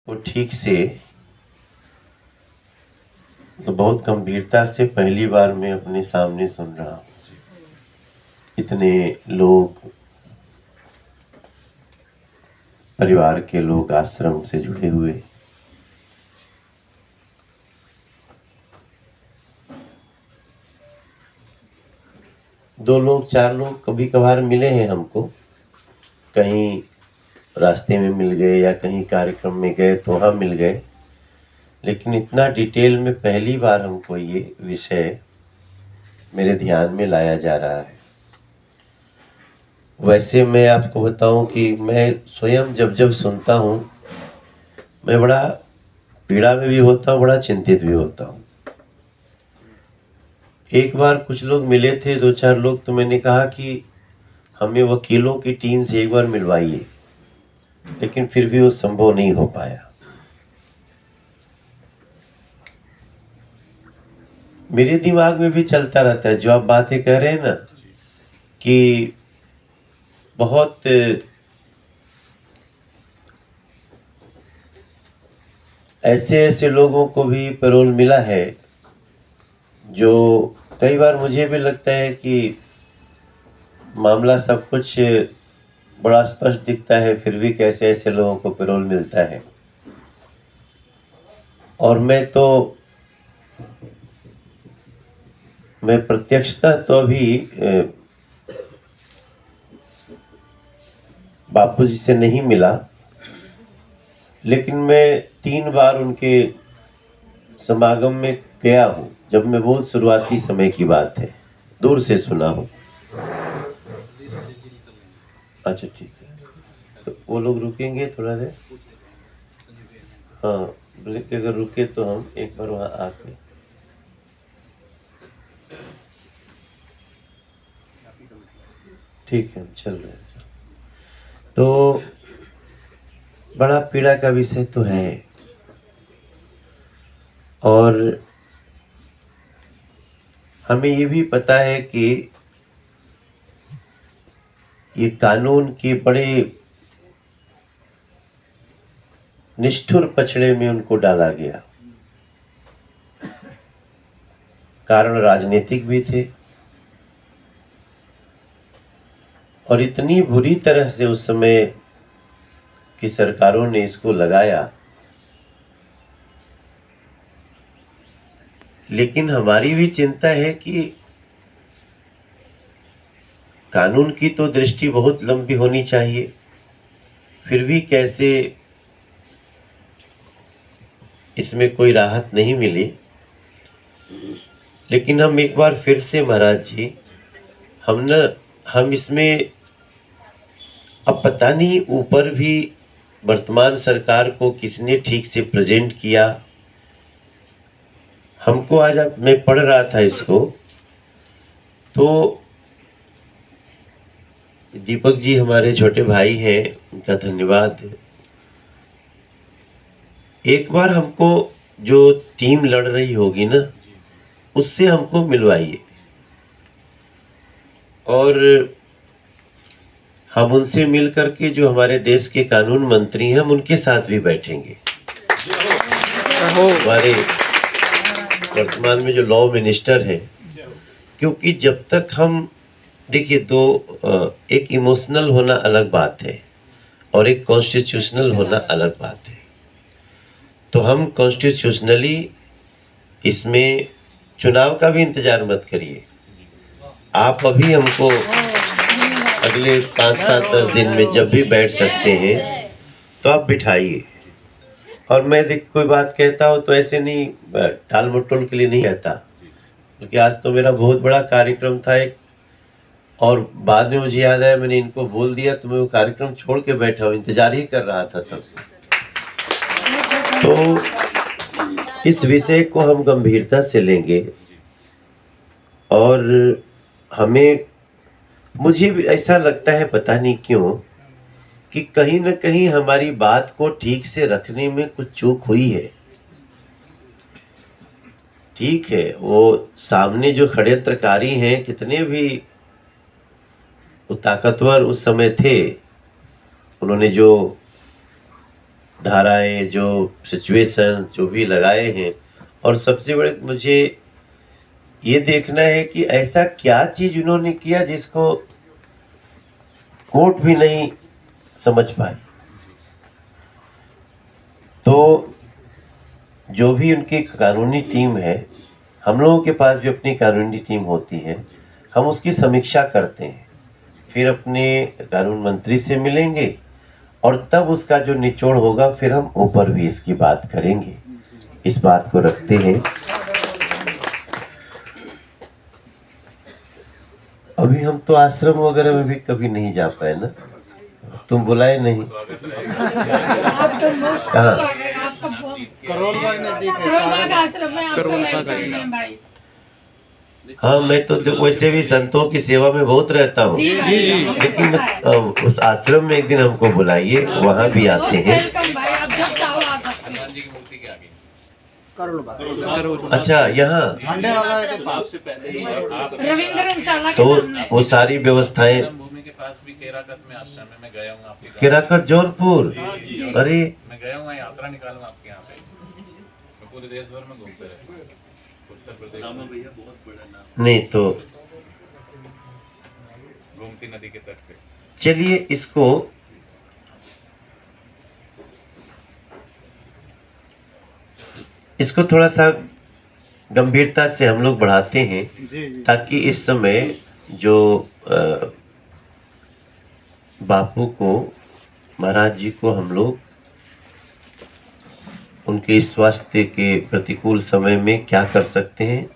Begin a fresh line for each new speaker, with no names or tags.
वो ठीक से तो बहुत गंभीरता से पहली बार मैं अपने सामने सुन रहा हूँ। इतने लोग, परिवार के लोग, आश्रम से जुड़े हुए, दो लोग, चार लोग कभी कभार मिले हैं हमको, कहीं रास्ते में मिल गए या कहीं कार्यक्रम में गए तो वहाँ मिल गए, लेकिन इतना डिटेल में पहली बार हमको ये विषय मेरे ध्यान में लाया जा रहा है। वैसे मैं आपको बताऊं कि मैं स्वयं जब जब सुनता हूं, मैं बड़ा पीड़ा में भी होता हूं, बड़ा चिंतित भी होता हूं। एक बार कुछ लोग मिले थे, दो चार लोग, तो मैंने कहा कि हमें वकीलों की टीम से एक बार मिलवाइए, लेकिन फिर भी वो संभव नहीं हो पाया। मेरे दिमाग में भी चलता रहता है जो आप बातें कह रहे हैं ना, कि बहुत ऐसे ऐसे लोगों को भी पैरोल मिला है जो कई बार मुझे भी लगता है कि मामला सब कुछ बड़ा स्पष्ट दिखता है, फिर भी कैसे ऐसे लोगों को पैरोल मिलता है। और मैं प्रत्यक्षता तो अभी बापूजी से नहीं मिला, लेकिन मैं 3 बार उनके समागम में गया हूँ, जब मैं बहुत शुरुआती समय की बात है, दूर से सुना हूँ। अच्छा ठीक है, तो वो लोग रुकेंगे थोड़ा देर? हाँ, बोले कि अगर रुके तो हम एक बार वहाँ आके ठीक है, हम चल रहे हैं। तो बड़ा पीड़ा का विषय तो है, और हमें ये भी पता है कि ये कानून के बड़े निष्ठुर पछड़े में उनको डाला गया। कारण राजनीतिक भी थे, और इतनी बुरी तरह से उस समय की सरकारों ने इसको लगाया। लेकिन हमारी भी चिंता है कि कानून की तो दृष्टि बहुत लंबी होनी चाहिए, फिर भी कैसे इसमें कोई राहत नहीं मिली। लेकिन हम एक बार फिर से महाराज जी, हम इसमें अब पता नहीं ऊपर भी वर्तमान सरकार को किसने ठीक से प्रेजेंट किया। हमको आज मैं पढ़ रहा था इसको, तो दीपक जी हमारे छोटे भाई हैं, उनका धन्यवाद। एक बार हमको जो टीम लड़ रही होगी ना, उससे हमको मिलवाइए, और हम उनसे मिल करके जो हमारे देश के कानून मंत्री हैं, हम उनके साथ भी बैठेंगे। हमारे वर्तमान में जो लॉ मिनिस्टर हैं, क्योंकि जब तक हम देखिए, एक इमोशनल होना अलग बात है और एक कॉन्स्टिट्यूशनल होना अलग बात है। तो हम कॉन्स्टिट्यूशनली इसमें चुनाव का भी इंतजार मत करिए, आप अभी हमको अगले 5, 7, 10 दिन में जब भी बैठ सकते हैं तो आप बिठाइए। और मैं कोई बात कहता हूँ तो ऐसे नहीं, टाल मटोल के लिए नहीं कहता, क्योंकि आज तो मेरा बहुत बड़ा कार्यक्रम था एक, और बाद में मुझे याद आया मैंने इनको बोल दिया, तो मैं वो कार्यक्रम छोड़ के बैठा हूँ, इंतजार ही कर रहा था तब से। तो इस विषय को हम गंभीरता से लेंगे, और मुझे भी ऐसा लगता है, पता नहीं क्यों, कि कहीं न कहीं हमारी बात को ठीक से रखने में कुछ चूक हुई है। ठीक है, वो सामने जो षड्यंत्रकारी हैं, कितने भी वो ताकतवर उस समय थे, उन्होंने जो धाराएं, जो सिचुएशन जो भी लगाए हैं, और सबसे बड़े मुझे ये देखना है कि ऐसा क्या चीज उन्होंने किया जिसको कोर्ट भी नहीं समझ पाए। तो जो भी उनकी कानूनी टीम है, हम लोगों के पास भी अपनी कानूनी टीम होती है, हम उसकी समीक्षा करते हैं, फिर अपने कानून मंत्री से मिलेंगे और तब उसका जो निचोड़ होगा फिर हम ऊपर भी इसकी बात करेंगे। इस बात को रखते हैं। अभी हम तो आश्रम वगैरह में भी कभी नहीं जा पाए ना, तुम बुलाए नहीं। कहाँ? हाँ, मैं तो वैसे भी संतों की सेवा में बहुत रहता हूँ, लेकिन उस आश्रम में एक दिन हमको बुलाइए, वहाँ भी आते हैं। अच्छा, यहाँ तो वो सारी व्यवस्थाएं।
भूमि के पास भी केराकत में आश्रम में मैं गया हूँ आपके।
केराकत जौनपुर? अरे
मैं गया हूँ, यात्रा निकालूँ आपके यहाँ पे। मैं पूरे देश भर में घूमते रहता हूँ, उत्तर प्रदेश में। भैया बहुत बड़ा नाम
नहीं तो
गोमती नदी के तट पे।
चलिए इसको थोड़ा सा गंभीरता से हम लोग बढ़ाते हैं, ताकि इस समय जो बापू को, महाराज जी को हम लोग उनके स्वास्थ्य के प्रतिकूल समय में क्या कर सकते हैं